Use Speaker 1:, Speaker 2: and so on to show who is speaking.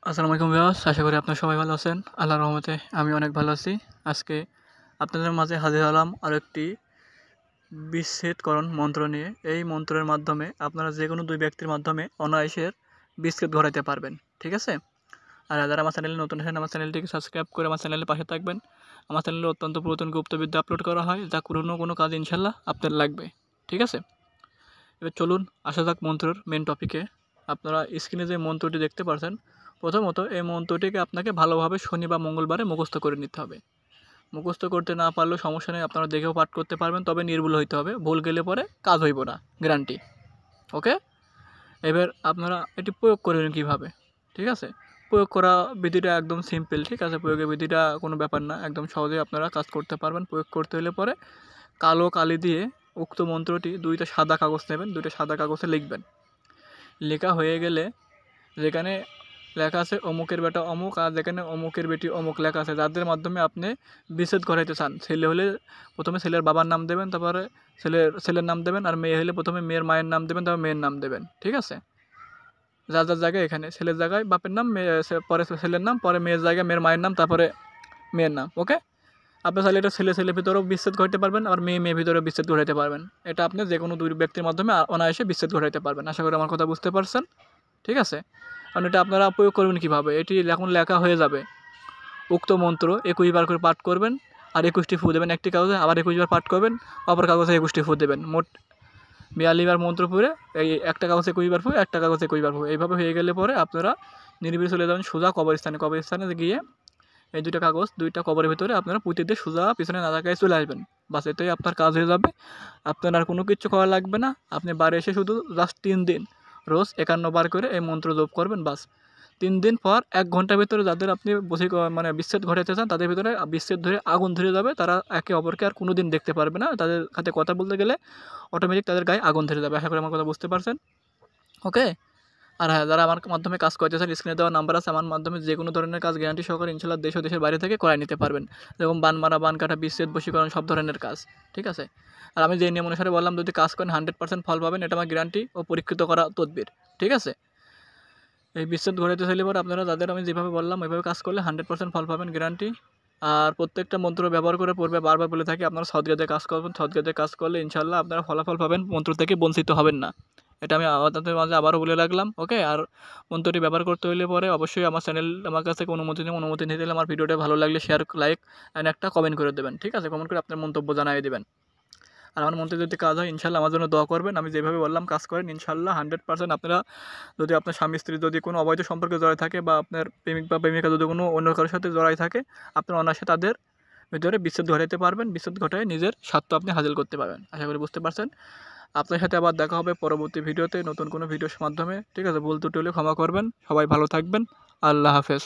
Speaker 1: আসসালামু আলাইকুম ভিউয়ার্স, আশা করি আপনারা সবাই ভালো আছেন। আল্লাহর রহমতে আমি অনেক ভালো আছি। আজকে আপনাদের মাঝে হাজির হলাম আরেকটি বিচ্ছেদকরণ মন্ত্র নিয়ে। এই মন্ত্রের মাধ্যমে আপনারা যে কোনো দুই ব্যক্তির মাধ্যমে অনায়াসের বিচ্ছেদ ঘটাইতে পারবেন, ঠিক আছে? আর যারা আমার চ্যানেলে নতুন আছেন, আমার চ্যানেলটিকে সাবস্ক্রাইব করে আমার চ্যানেলের পাশে থাকবেন। আমার চ্যানেলে অত্যন্ত পুরাতন গুপ্তবিদ্যা আপলোড করা হয়, যা কোনো কাজ ইনশাল্লাহ আপনার লাগবে, ঠিক আছে? এবার চলুন আসা যাক মন্ত্রের মেন টপিকে। আপনারা স্ক্রিনে যে মন্ত্রটি দেখতে পাচ্ছেন, প্রথমত এই মন্ত্রটিকে আপনাকে ভালোভাবে শনি বা মঙ্গলবারে মুখস্থ করে নিতে হবে। মুখস্থ করতে না পারলেও সমস্যা নেই, আপনারা দেখেও পাঠ করতে পারবেন, তবে নির্ভুল হইতে হবে। ভুল গেলে পরে কাজ হইব না, গ্যারান্টি। ওকে, এবার আপনারা এটি প্রয়োগ করবেন কীভাবে, ঠিক আছে? প্রয়োগ করা বিধিটা একদম সিম্পল, ঠিক আছে? প্রয়োগের বিধিটা কোনো ব্যাপার না, একদম সহজেই আপনারা কাজ করতে পারবেন। প্রয়োগ করতে হলে পরে কালো কালি দিয়ে উক্ত মন্ত্রটি দুইটা সাদা কাগজ নেবেন, দুইটা সাদা কাগজে লিখবেন। লেখা হয়ে গেলে যেখানে লেখা আছে অমুকের বেটা অমুক, আর যেখানে অমুকের বেটি অমুক লেখা আছে, যাদের মাধ্যমে আপনি বিচ্ছেদ করাইতে চান, ছেলে হলে প্রথমে ছেলের বাবার নাম দেবেন, তারপরে ছেলের নাম দেবেন, আর মেয়ে হলে প্রথমে মেয়ের মায়ের নাম দেবেন, তারপর মেয়ের নাম দেবেন, ঠিক আছে? যার যার জায়গায় এখানে ছেলের জায়গায় বাপের নাম, পরে ছেলের নাম, পরে মেয়ের জায়গায় মেয়ের মায়ের নাম, তারপরে মেয়ের নাম। ওকে, আপনি চাইলে এটা ছেলের ভিতরেও বিচ্ছেদ ঘটাতে পারবেন, আর মেয়ের ভিতরেও বিচ্ছেদ ঘটাতে পারবেন। এটা আপনি যে কোনো দুই ব্যক্তির মাধ্যমে অনায়াসে বিচ্ছেদ ঘটাতে পারবেন। আশা করি আমার কথা বুঝতে পারছেন, ঠিক আছে? কারণ এটা আপনারা প্রয়োগ করবেন কীভাবে, এটি এখন লেখা হয়ে যাবে। উক্ত মন্ত্র 21 বার করে পাঠ করবেন, আর 21টি ফু দেবেন একটি কাগজে, আবার 21 বার পাঠ করবেন, অপর কাগজে 21টি ফু দেবেন। মোট 42 বার মন্ত্র পড়ে এই একটা কাগজে 21 বার ফু, একটা কাগজে 21 বার ফু। এইভাবে হয়ে গেলে পরে আপনারা নিরিবিলি চলে যাবেন সোজা কবরস্থানে গিয়ে এই দুইটা কবরের ভিতরে আপনারা পুঁতে দিয়ে সোজা পিছনে না তাকায় চলে আসবেন। বাস, এটাই আপনার কাজ হয়ে যাবে। আপনার আর কোনো কিছু করা লাগবে না। আপনি বাড়ি এসে শুধু জাস্ট 3 দিন রোজ 51 বার করে এই মন্ত্র জপ করবেন, বাস। 3 দিন পর 1 ঘন্টার ভিতরে যাদের আপনি বিচ্ছেদ ঘটাতে চান, তাদের ভিতরে বিচ্ছেদ ধরে আগুন ধরে যাবে। তারা একে অপরকে আর কোনো দিন দেখতে পারবে না। তাদের সাথে কথা বলতে গেলে অটোমেটিক তাদের গায়ে আগুন ধরে যাবে। আশা করি আমার কথা বুঝতে পারছেন। ওকে, আর হ্যাঁ, যারা আমার মাধ্যমে কাজ করতে চান, স্ক্রিনে দেওয়া নাম্বার আছে, আমার মাধ্যমে যে কোনো ধরনের কাজ গ্যারান্টি সহকারে ইনশাল্লাহ দেশ ও দেশের বাইরে থেকে করাই নিতে পারবেন। যেরকম বান মারা, বান কাটা, বিচ্ছেদ, বশীকরণ, সব ধরনের কাজ, ঠিক আছে? আর আমি যে নিয়ম অনুসারে বললাম, যদি কাজ করেন 100% ফল পাবেন। এটা আমার গ্যারান্টি ও পরীক্ষিত করা তদবির, ঠিক আছে? এই বিচ্ছেদ ঘটাতে চাইলে পরে আপনারা যাদের আমি যেভাবে বললাম ওইভাবে কাজ করলে 100% ফল পাবেন, গ্যারান্টি। আর প্রত্যেকটা মন্ত্র ব্যবহার করে পূর্বে বারবার বলে থাকি, আপনারা সৎগাতে কাজ করবেন। সৎগাতে কাজ করলে ইনশাল্লাহ আপনারা ফলাফল পাবেন, মন্ত্র থেকে বঞ্চিত হবেন না। এটা আমি আপনাদের মাঝে আবারও বলে রাখলাম। ওকে, আর মন্ত্রটি ব্যবহার করতে হলে পরে অবশ্যই আমার কাছ থেকে অনুমতি নিতে হলে আমার ভিডিওটা ভালো লাগলে শেয়ার, লাইক অ্যান্ড একটা কমেন্ট করে দেবেন, ঠিক আছে? কমেন্ট করে আপনার মন্তব্য জানিয়ে দেবেন। আর আমার মন্ত্রে যদি কাজ হয় ইনশাল্লাহ আমার জন্য দোয়া করবেন। আমি যেভাবে বললাম কাজ করেন, ইনশাল্লাহ 100% আপনারা, যদি আপনার স্বামী স্ত্রী যদি কোনো অবৈধ সম্পর্কে জড়ায় থাকে, বা আপনার প্রেমিক বা প্রেমিকা যদি কোনো অন্য কারোর সাথে জড়াই থাকে, আপনার অনায়াসে তাদের ভিতরে বিচ্ছেদ ঘটাইতে পারবেন। বিচ্ছেদ ঘটায় নিজের স্বার্থ আপনি হাসিল করতে পারবেন। আশা করি বুঝতে পারছেন। আপনার সাথে আবার দেখা হবে পরবর্তী ভিডিওতে, নতুন কোনো ভিডিওর মাধ্যমে, ঠিক আছে? ভুল ত্রুটি হলে ক্ষমা করবেন। সবাই ভালো থাকবেন। আল্লাহ হাফেজ।